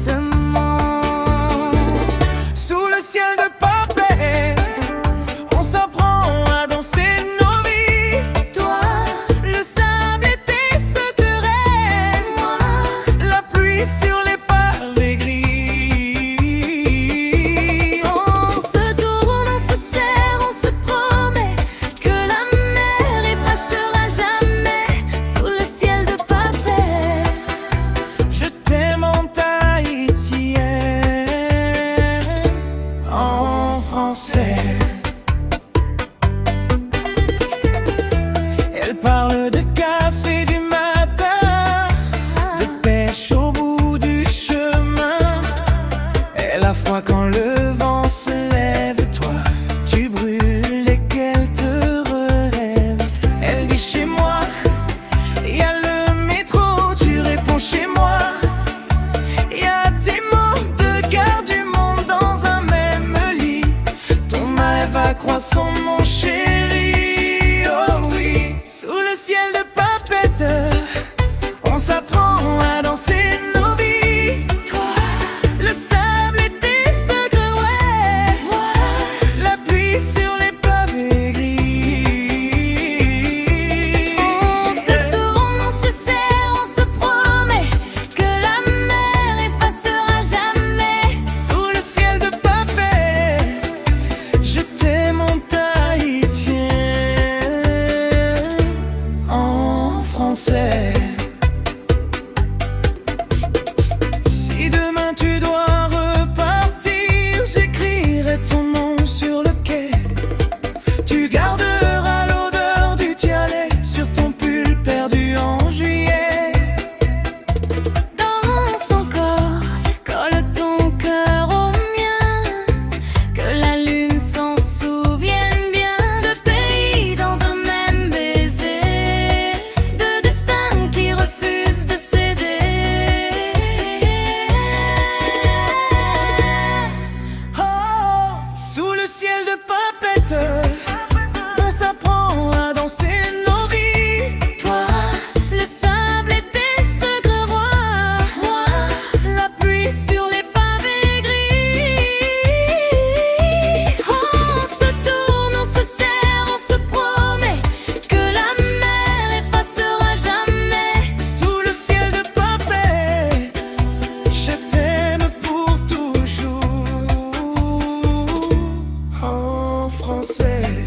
doucement. Sous le ciel de papier, on s'apprend à danser nos vies. Toi, le sable et tes secrets. Moi, La pluie sur les pavés gris. on se tourne, on se serre, on se promet que la mer effacera jamais. Sous le ciel de papier, Je t'aime en tahitien, en français. Elle parle de café du matin, de pêche au bout du chemin. Elle a froid quand le vent se lève. Toi, tu brûles et qu'elle te relève. Elle dit chez moi, y a le métro. Tu réponds chez moi, y a des mots de garde du monde dans un même lit. Ton rêve va croissant, mon chéri. Oh oui, sous le ciel de papette, on s'apprend à danser nos vies. toi, Le sable et tes secrets, ouais. moi, La pluie sur les pavés gris. on se tourne, on se serre, on se promet que la mer effacera jamais. Sous le ciel de papier, je t'aime en tahitien, en français. Si demain tu dois repartir, j'écrirai ton nom sur le quai. Tu garderas l'odeur du tialet sur ton pull perdu en juillet. Dans son corps, colle ton cœur au mien. Que la lune s'en souvienne bien. De pays dans un même baiser. De destin qui refuse de céder. Oh, sous le ciel de papette, on s'apprend à danser nos vies. Toi, le sable et tes secrets rois. Moi, la pluie sur les pavés gris. On se tourne, on se serre, on se promet que la mer effacera jamais. Sous le ciel de papier, je t'aime pour toujours, en français.